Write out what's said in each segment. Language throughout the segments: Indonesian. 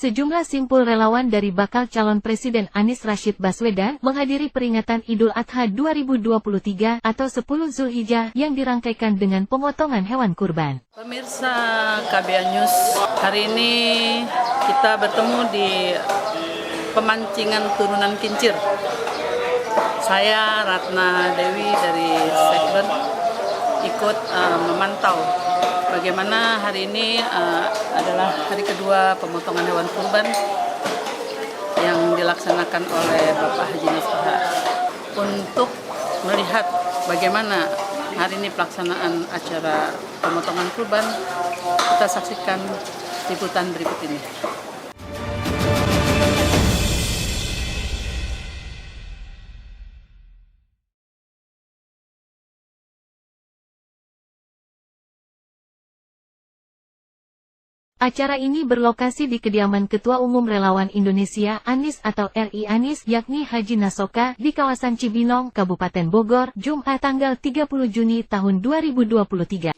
Sejumlah simpul relawan dari bakal calon Presiden Anies Rashid Baswedan menghadiri peringatan Idul Adha 2023 atau 10 Zulhijjah yang dirangkaikan dengan pemotongan hewan kurban. Pemirsa KBA News, hari ini kita bertemu di pemancingan turunan Kincir. Saya Ratna Dewi dari Sekber ikut memantau bagaimana hari ini adalah hari kedua pemotongan hewan kurban yang dilaksanakan oleh Bapak Haji Nasrullah. Untuk melihat bagaimana hari ini pelaksanaan acara pemotongan kurban, kita saksikan liputan berikut ini. Acara ini berlokasi di kediaman Ketua Umum Relawan Indonesia Anies atau RI Anies yakni Haji Nasoka di kawasan Cibinong, Kabupaten Bogor, Jumat tanggal 30 Juni tahun 2023.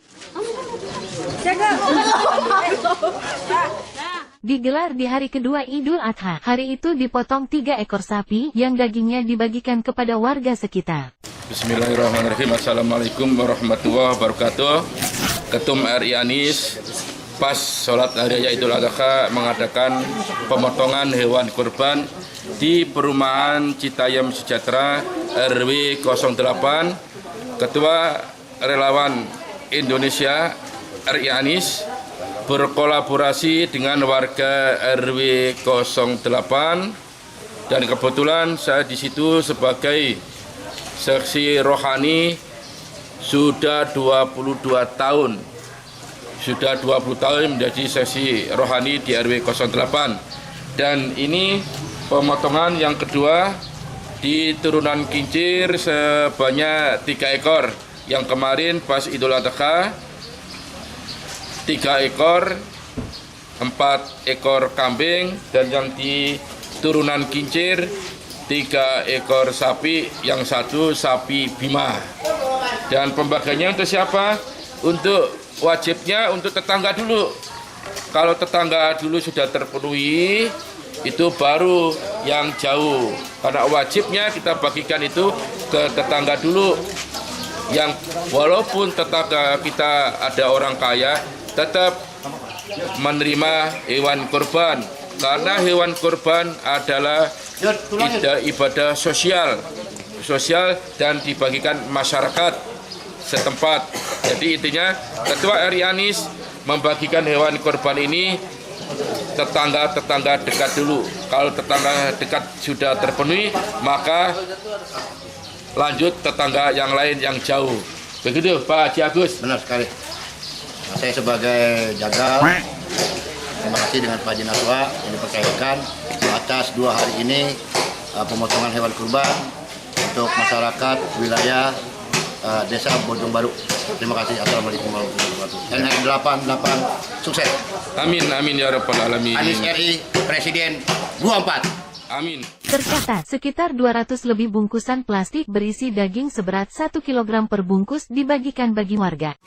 Digelar di hari kedua Idul Adha. Hari itu dipotong 3 ekor sapi yang dagingnya dibagikan kepada warga sekitar. Bismillahirrahmanirrahim. Assalamualaikum warahmatullahi wabarakatuh. Ketum RI Anies pas sholat hari raya Idul Adha mengadakan pemotongan hewan kurban di perumahan Citayam Sejahtera RW 08. Ketua Relawan Indonesia RI Anies berkolaborasi dengan warga RW 08 dan kebetulan saya di situ sebagai seksi rohani sudah 22 tahun. Sudah 20 tahun menjadi seksi rohani di RW 08. Dan ini pemotongan yang kedua di turunan Kincir sebanyak 3 ekor. Yang kemarin pas Idul Adha 3 ekor, 4 ekor kambing, dan yang di turunan Kincir 3 ekor sapi, yang 1 sapi Bima. Dan pembagiannya untuk siapa? Untuk wajibnya untuk tetangga dulu. Kalau tetangga dulu sudah terpenuhi, itu baru yang jauh. Karena wajibnya kita bagikan itu ke tetangga dulu. Yang walaupun tetangga kita ada orang kaya, tetap menerima hewan kurban. Karena hewan kurban adalah ibadah sosial dan dibagikan masyarakat setempat. Jadi intinya Ketua RI Anies membagikan hewan kurban ini tetangga-tetangga dekat dulu. Kalau tetangga dekat sudah terpenuhi, maka lanjut tetangga yang lain yang jauh. Begitu Pak Haji Agus? Benar sekali. Saya sebagai jagal, terima kasih dengan Pak Haji Nasrullah yang dipercayakan atas 2 hari ini pemotongan hewan kurban untuk masyarakat wilayah Desa Bojong Baru. Terima kasih. Assalamualaikum warahmatullahi wabarakatuh. NR88 sukses. Amin amin ya rabbal alamin. Anies RI Presiden 24. Amin. Tercatat, sekitar 200 lebih bungkusan plastik berisi daging seberat 1 kg per bungkus dibagikan bagi warga.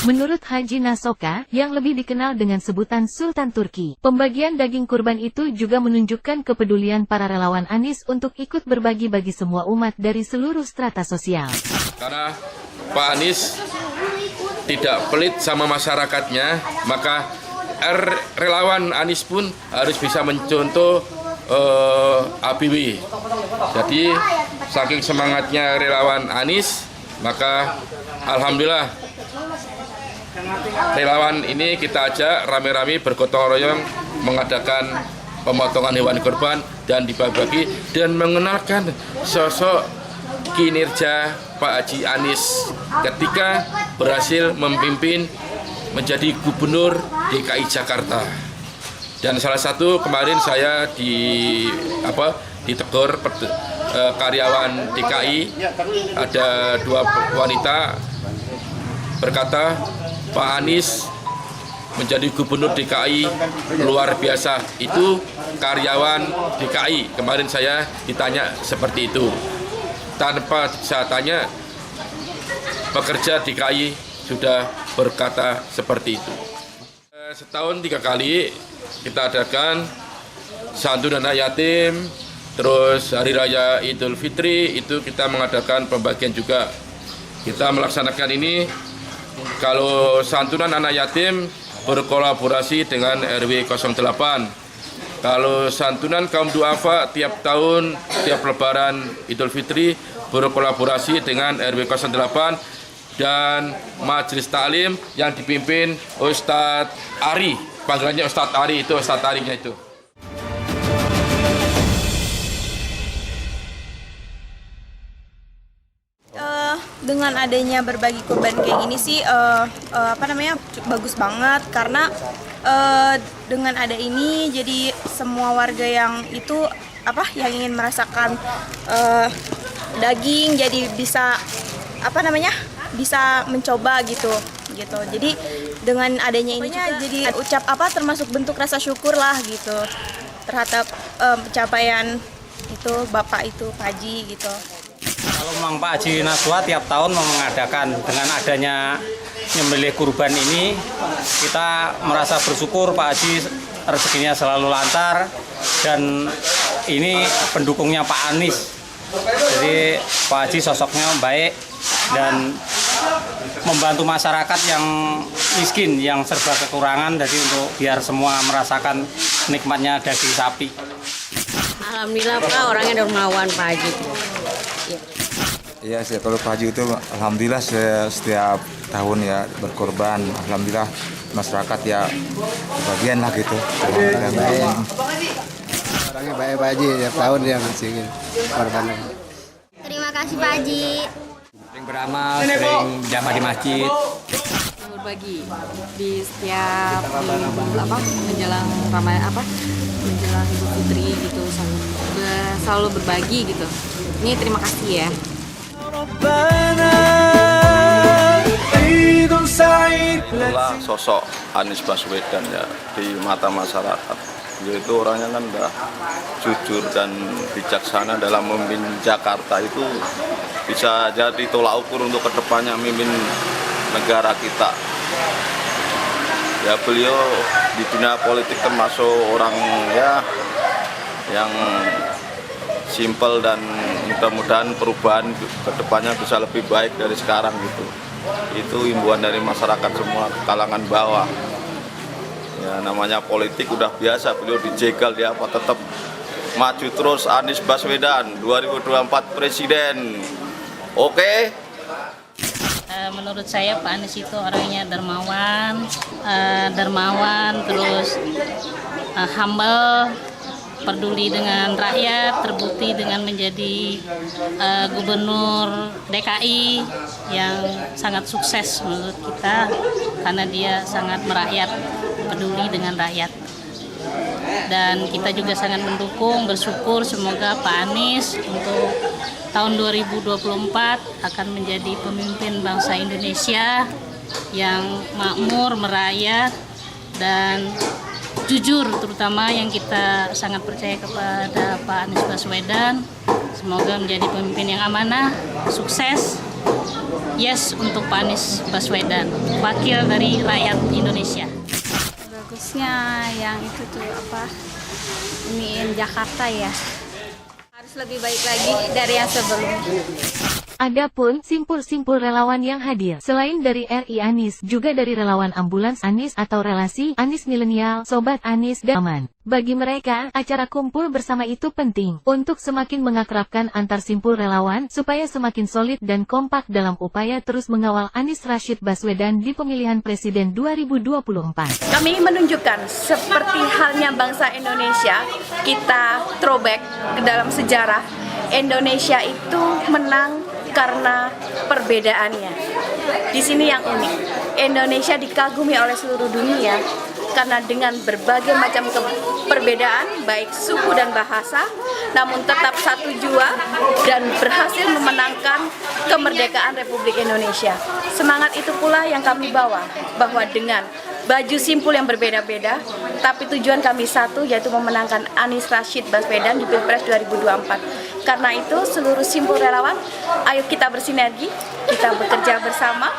Menurut Haji Nasoka, yang lebih dikenal dengan sebutan Sultan Turki, pembagian daging kurban itu juga menunjukkan kepedulian para relawan Anies untuk ikut berbagi bagi semua umat dari seluruh strata sosial. Karena Pak Anies tidak pelit sama masyarakatnya, maka relawan Anies pun harus bisa mencontoh ABW. Jadi saking semangatnya relawan Anies, maka alhamdulillah relawan ini kita ajak rame-rame bergotong royong mengadakan pemotongan hewan kurban dan dibagi dan mengenalkan sosok kinerja Pak Haji Anies ketika berhasil memimpin menjadi gubernur DKI Jakarta. Dan salah satu kemarin saya ditegur karyawan DKI, ada 2 wanita berkata, Pak Anies menjadi gubernur DKI luar biasa. Itu karyawan DKI. Kemarin saya ditanya seperti itu. Tanpa saya tanya, pekerja DKI sudah berkata seperti itu. Setahun 3 kali kita adakan santunan anak yatim, terus Hari Raya Idul Fitri itu kita mengadakan pembagian juga. Kita melaksanakan ini kalau santunan anak yatim berkolaborasi dengan RW 08. Kalau santunan kaum duafa tiap tahun, tiap lebaran Idul Fitri berkolaborasi dengan RW 08 dan majelis taklim yang dipimpin Ustadz Ari, panggilannya Ustadz Ari, itu Ustadz Arinya itu. Dengan adanya berbagi kurban kayak gini sih bagus banget karena dengan ada ini jadi semua warga yang yang ingin merasakan daging jadi bisa bisa mencoba gitu. Jadi dengan adanya ini juga jadi termasuk bentuk rasa syukur lah gitu terhadap pencapaian itu Bapak itu Pak Haji gitu. Kalau memang Pak Haji Naswa tiap tahun mengadakan dengan adanya nyembelih kurban ini, kita merasa bersyukur Pak Haji rezekinya selalu lancar dan ini pendukungnya Pak Anies. Jadi Pak Haji sosoknya baik dan membantu masyarakat yang miskin, yang serba kekurangan, jadi untuk biar semua merasakan nikmatnya daging sapi. Alhamdulillah Pak, orangnya dermawan Pak Haji. Iya sih, kalau Pak Haji itu alhamdulillah setiap tahun ya berkorban. Alhamdulillah masyarakat ya bagian lah gitu. Orangnya baik Pak Haji, tiap tahun dia ngasih korban. Terima kasih Pak Haji. Sering beramal, sering berjamaah di masjid. Berbagi di setiap menjelang menjelang Idul Fitri gitu, selalu berbagi gitu. Ini terima kasih ya. Itulah sosok Anies Baswedan ya di mata masyarakat. Yaitu orangnya kan udah jujur dan bijaksana dalam memimpin Jakarta, itu bisa jadi tolak ukur untuk kedepannya memimpin negara kita. Ya beliau di dunia politik termasuk orang ya yang simpel dan mudah-mudahan perubahan kedepannya bisa lebih baik dari sekarang gitu. Itu himbauan dari masyarakat semua kalangan bawah. Ya namanya politik udah biasa, beliau dijegal dia apa tetap maju terus Anies Baswedan 2024 presiden. Oke? Menurut saya Pak Anies itu orangnya dermawan, terus humble, peduli dengan rakyat, terbukti dengan menjadi gubernur DKI yang sangat sukses menurut kita karena dia sangat merakyat, peduli dengan rakyat. Dan kita juga sangat mendukung, bersyukur semoga Pak Anies untuk tahun 2024 akan menjadi pemimpin bangsa Indonesia yang makmur, merayat, dan jujur, terutama yang kita sangat percaya kepada Pak Anies Baswedan. Semoga menjadi pemimpin yang amanah, sukses. Yes untuk Pak Anies Baswedan, wakil dari rakyat Indonesia. Bagusnya yang itu iniin Jakarta ya. Harus lebih baik lagi dari yang sebelumnya. Adapun simpul-simpul relawan yang hadir, selain dari RI Anies, juga dari relawan ambulans Anies atau relasi Anies Milenial, Sobat Anies dan Aman. Bagi mereka, acara kumpul bersama itu penting untuk semakin mengakrabkan antar simpul relawan supaya semakin solid dan kompak dalam upaya terus mengawal Anies Rashid Baswedan di pemilihan presiden 2024. Kami menunjukkan seperti halnya bangsa Indonesia, kita throwback ke dalam sejarah. Indonesia itu menang karena perbedaannya. Di sini yang unik, Indonesia dikagumi oleh seluruh dunia karena dengan berbagai macam perbedaan, baik suku dan bahasa, namun tetap satu jua dan berhasil memenangkan kemerdekaan Republik Indonesia. Semangat itu pula yang kami bawa, bahwa dengan baju simpul yang berbeda-beda, tapi tujuan kami satu, yaitu memenangkan Anies Rashid Baswedan di Pilpres 2024. Karena itu seluruh simpul relawan, ayo kita bersinergi, kita bekerja bersama,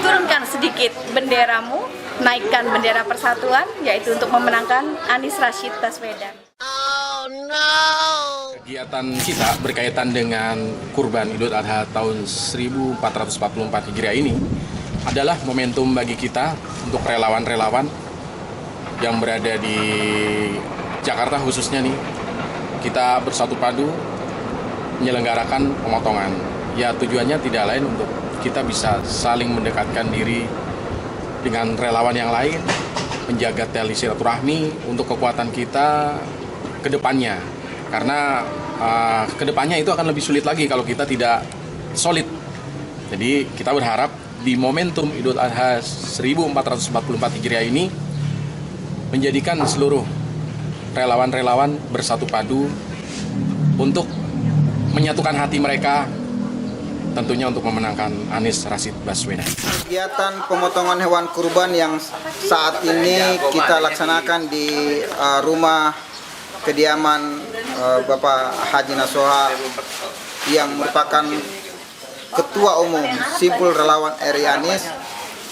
turunkan sedikit benderamu, naikkan bendera persatuan, yaitu untuk memenangkan Anies Rashid Baswedan. Kegiatan kita berkaitan dengan Kurban Idul Adha tahun 1444 Hijriah ini adalah momentum bagi kita untuk relawan-relawan yang berada di Jakarta khususnya nih. Kita bersatu padu menyelenggarakan pemotongan. Ya tujuannya tidak lain untuk kita bisa saling mendekatkan diri dengan relawan yang lain, menjaga tali silaturahmi untuk kekuatan kita ke depannya. Karena ke depannya itu akan lebih sulit lagi kalau kita tidak solid. Jadi kita berharap di momentum Idul Adha 1444 Hijriah ini menjadikan seluruh relawan-relawan bersatu padu untuk menyatukan hati mereka, tentunya untuk memenangkan Anies Rashid Baswedan. Kegiatan pemotongan hewan kurban yang saat ini kita laksanakan di rumah kediaman Bapak Haji Nasoha yang merupakan Ketua Umum Simpul Relawan RI Anies,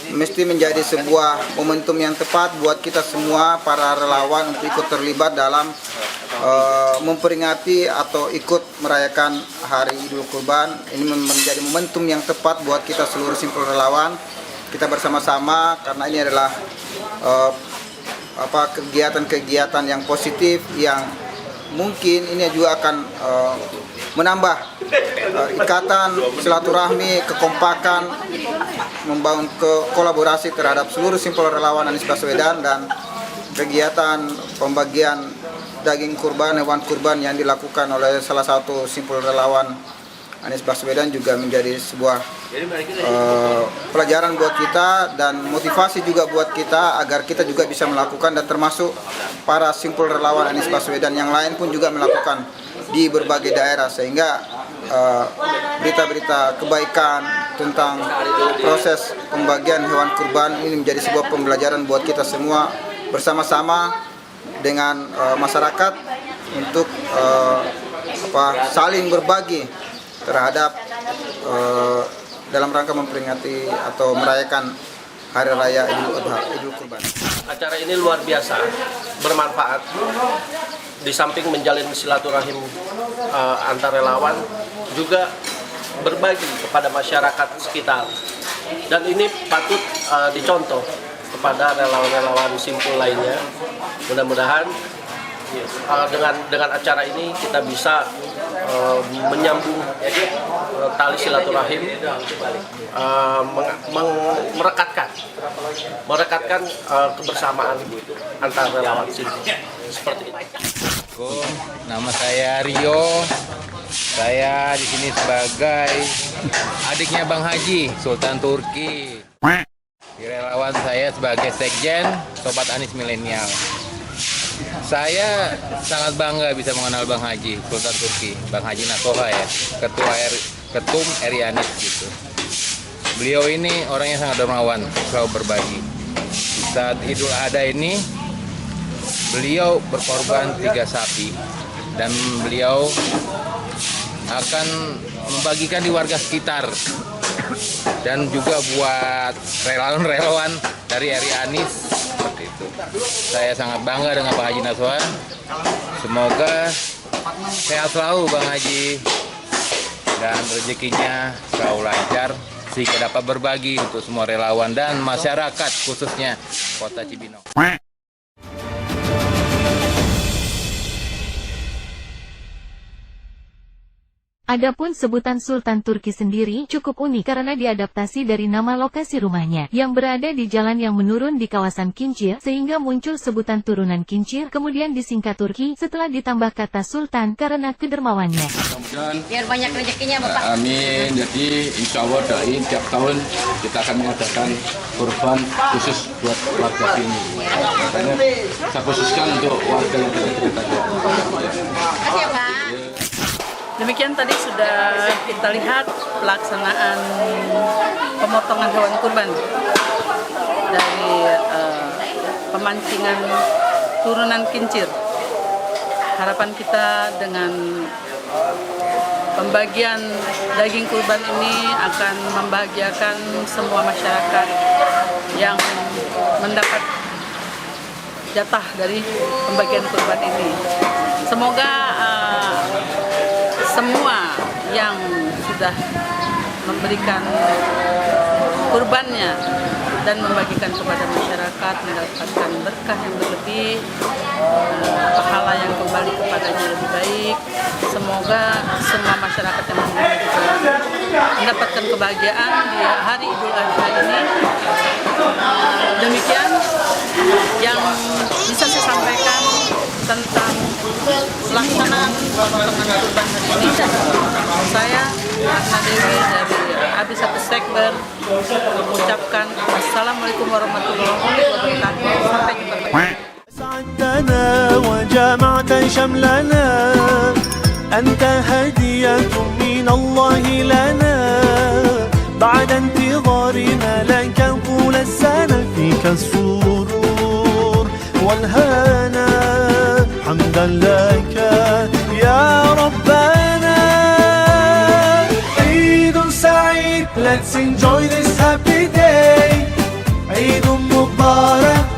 mesti menjadi sebuah momentum yang tepat buat kita semua para relawan untuk ikut terlibat dalam memperingati atau ikut merayakan Hari Idul Kurban. Ini menjadi momentum yang tepat buat kita seluruh simpul relawan. Kita bersama-sama karena ini adalah kegiatan-kegiatan yang positif yang mungkin ini juga akan menambah ikatan silaturahmi, kekompakan, membangun kolaborasi terhadap seluruh simpul relawan Anies Baswedan, dan kegiatan pembagian daging kurban, hewan kurban yang dilakukan oleh salah satu simpul relawan Anies Baswedan juga menjadi sebuah pelajaran buat kita dan motivasi juga buat kita agar kita juga bisa melakukan, dan termasuk para simpul relawan Anies Baswedan yang lain pun juga melakukan di berbagai daerah, sehingga berita-berita kebaikan tentang proses pembagian hewan kurban ini menjadi sebuah pembelajaran buat kita semua bersama-sama dengan masyarakat untuk saling berbagi terhadap dalam rangka memperingati atau merayakan Hari Raya Idul Kurban. Acara ini luar biasa, bermanfaat. Di samping menjalin silaturahim antar relawan, juga berbagi kepada masyarakat sekitar. Dan ini patut dicontoh kepada relawan-relawan simpul lainnya. Mudah-mudahan dengan acara ini kita bisa menyambung tali silaturahim, merekatkan kebersamaan antar relawan simpul. Seperti itu. Nama saya Rio. Saya di sini sebagai adiknya Bang Haji, Sultan Turki. Relawan saya sebagai sekjen Sobat Anies Milenial. Saya sangat bangga bisa mengenal Bang Haji, Sultan Turki, Bang Haji Nasoha ya, Ketum RI Anies gitu. Beliau ini orangnya sangat dermawan, selalu berbagi. Di saat Idul Adha ini, beliau berkorban 3 sapi dan beliau akan membagikan di warga sekitar dan juga buat relawan-relawan dari RI Anies seperti itu. Saya sangat bangga dengan Pak Haji Nasoha. Semoga sehat selalu Bang Haji dan rezekinya selalu lancar sehingga dapat berbagi untuk semua relawan dan masyarakat khususnya Kota Cibinong. Adapun sebutan Sultan Turki sendiri cukup unik karena diadaptasi dari nama lokasi rumahnya yang berada di jalan yang menurun di kawasan Kincir, sehingga muncul sebutan turunan Kincir, kemudian disingkat Turki setelah ditambah kata Sultan karena kedermawannya. Biar banyak rezekinya Bapak. Amin. Jadi insya Allah doain tiap tahun kita akan mengadakan kurban khusus buat warga sini. Makanya saya khususkan untuk warga yang kita Terima kasih ya Pak. Demikian tadi sudah kita lihat pelaksanaan pemotongan hewan kurban dari pemancingan turunan Kincir. Harapan kita dengan Pembagian daging kurban ini akan membahagiakan semua masyarakat yang mendapat jatah dari pembagian kurban ini. Semoga semua yang sudah memberikan kurbannya dan membagikan kepada masyarakat mendapatkan berkah yang berlebih, pahala yang kembali kepadanya lebih baik. Semoga semua masyarakat yang mendapatkan kebahagiaan di hari Idul Adha ini. Demikian yang bisa saya sampaikan tentang pelaksanaan pemotongan kurban hari ini. Saya Ratna Dewi dari Abis Satu Sekber mengucapkan Assalamualaikum warahmatullahi wabarakatuh. Sampai jumpa lagi. سعدتنا وجمعت شملنا أنت هدية من الله لنا بعد انتظارنا لك طول السنة فيك السرور والهنا حمدا لك يا ربنا عيد سعيد. Let's enjoy this happy day. عيد مبارك